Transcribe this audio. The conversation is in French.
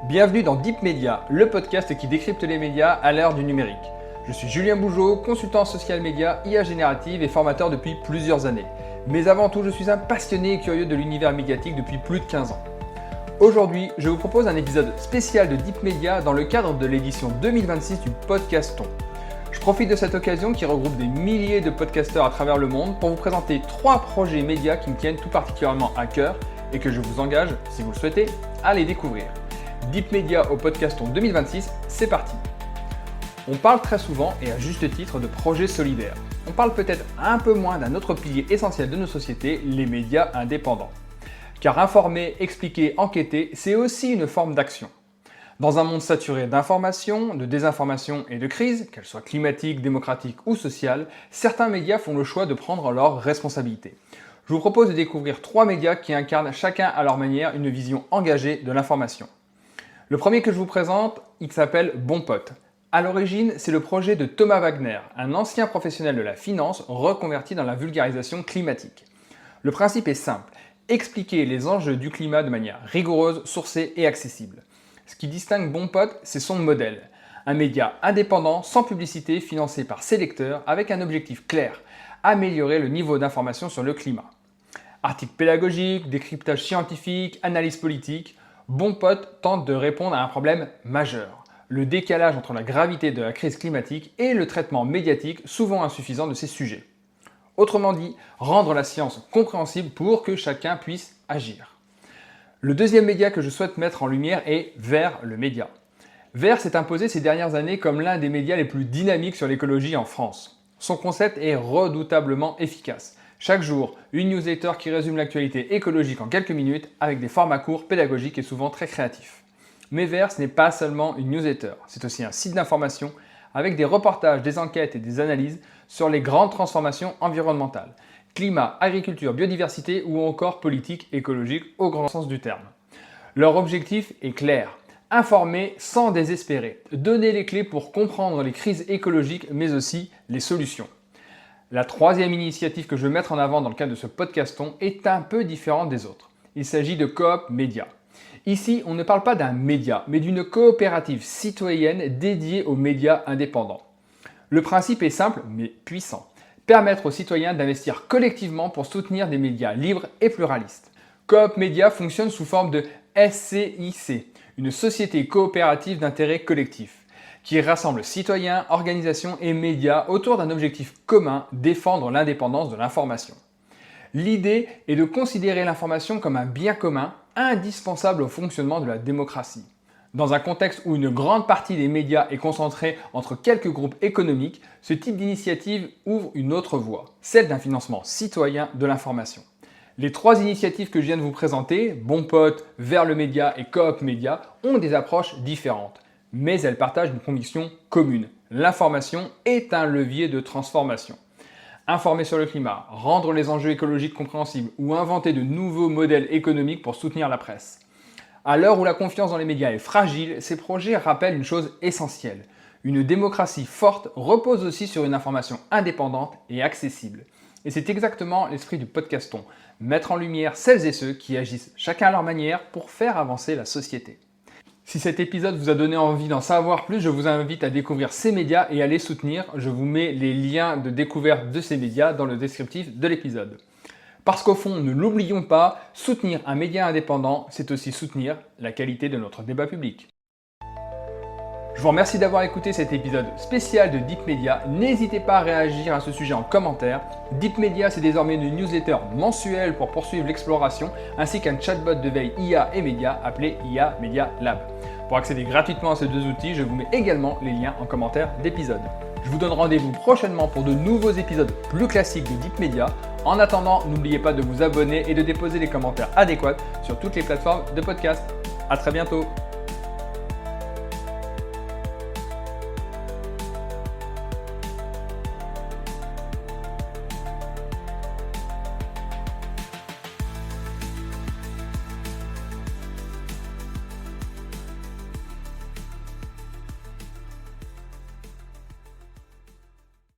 Bienvenue dans Deep Media, le podcast qui décrypte les médias à l'ère du numérique. Je suis Julien Bougeot, consultant en social media, IA générative et formateur depuis plusieurs années. Mais avant tout, je suis un passionné et curieux de l'univers médiatique depuis plus de 15 ans. Aujourd'hui, je vous propose un épisode spécial de Deep Media dans le cadre de l'édition 2026 du Podcaston. Je profite de cette occasion qui regroupe des milliers de podcasteurs à travers le monde pour vous présenter 3 projets médias qui me tiennent tout particulièrement à cœur et que je vous engage, si vous le souhaitez, à les découvrir. Deep Media au Podcaston 2026, c'est parti. On parle très souvent, et à juste titre, de projets solidaires. On parle peut-être un peu moins d'un autre pilier essentiel de nos sociétés, les médias indépendants. Car informer, expliquer, enquêter, c'est aussi une forme d'action. Dans un monde saturé d'informations, de désinformation et de crises, qu'elles soient climatiques, démocratiques ou sociales, certains médias font le choix de prendre leurs responsabilités. Je vous propose de découvrir 3 médias qui incarnent chacun à leur manière une vision engagée de l'information. Le premier que je vous présente, il s'appelle Bon Pote. À l'origine, c'est le projet de Thomas Wagner, un ancien professionnel de la finance reconverti dans la vulgarisation climatique. Le principe est simple, expliquer les enjeux du climat de manière rigoureuse, sourcée et accessible. Ce qui distingue Bon Pote, c'est son modèle. Un média indépendant, sans publicité, financé par ses lecteurs, avec un objectif clair, améliorer le niveau d'information sur le climat. Articles pédagogiques, décryptage scientifique, analyse politique, Bon Pote tente de répondre à un problème majeur, le décalage entre la gravité de la crise climatique et le traitement médiatique souvent insuffisant de ces sujets. Autrement dit, rendre la science compréhensible pour que chacun puisse agir. Le deuxième média que je souhaite mettre en lumière est Vert, le média. Vert s'est imposé ces dernières années comme l'un des médias les plus dynamiques sur l'écologie en France. Son concept est redoutablement efficace. Chaque jour, une newsletter qui résume l'actualité écologique en quelques minutes avec des formats courts, pédagogiques et souvent très créatifs. Mais Vert, ce n'est pas seulement une newsletter, c'est aussi un site d'information avec des reportages, des enquêtes et des analyses sur les grandes transformations environnementales, climat, agriculture, biodiversité ou encore politique écologique au grand sens du terme. Leur objectif est clair, informer sans désespérer, donner les clés pour comprendre les crises écologiques mais aussi les solutions. La troisième initiative que je veux mettre en avant dans le cadre de ce podcaston est un peu différente des autres. Il s'agit de Coop Média. Ici, on ne parle pas d'un média, mais d'une coopérative citoyenne dédiée aux médias indépendants. Le principe est simple, mais puissant. Permettre aux citoyens d'investir collectivement pour soutenir des médias libres et pluralistes. Coop Média fonctionne sous forme de SCIC, une société coopérative d'intérêt collectif, qui rassemble citoyens, organisations et médias autour d'un objectif commun, défendre l'indépendance de l'information. L'idée est de considérer l'information comme un bien commun indispensable au fonctionnement de la démocratie. Dans un contexte où une grande partie des médias est concentrée entre quelques groupes économiques, ce type d'initiative ouvre une autre voie, celle d'un financement citoyen de l'information. Les 3 initiatives que je viens de vous présenter, Bon Pote, Vert le média et Coop Média, ont des approches différentes. Mais elles partagent une conviction commune. L'information est un levier de transformation. Informer sur le climat, rendre les enjeux écologiques compréhensibles ou inventer de nouveaux modèles économiques pour soutenir la presse. À l'heure où la confiance dans les médias est fragile, ces projets rappellent une chose essentielle. Une démocratie forte repose aussi sur une information indépendante et accessible. Et c'est exactement l'esprit du podcaston, mettre en lumière celles et ceux qui agissent chacun à leur manière pour faire avancer la société. Si cet épisode vous a donné envie d'en savoir plus, je vous invite à découvrir ces médias et à les soutenir. Je vous mets les liens de découverte de ces médias dans le descriptif de l'épisode. Parce qu'au fond, ne l'oublions pas, soutenir un média indépendant, c'est aussi soutenir la qualité de notre débat public. Je vous remercie d'avoir écouté cet épisode spécial de Deep Media. N'hésitez pas à réagir à ce sujet en commentaire. Deep Media, c'est désormais une newsletter mensuelle pour poursuivre l'exploration, ainsi qu'un chatbot de veille IA et média appelé IA Media Lab. Pour accéder gratuitement à ces 2 outils, je vous mets également les liens en commentaire d'épisode. Je vous donne rendez-vous prochainement pour de nouveaux épisodes plus classiques de Deep Media. En attendant, n'oubliez pas de vous abonner et de déposer les commentaires adéquats sur toutes les plateformes de podcast. À très bientôt.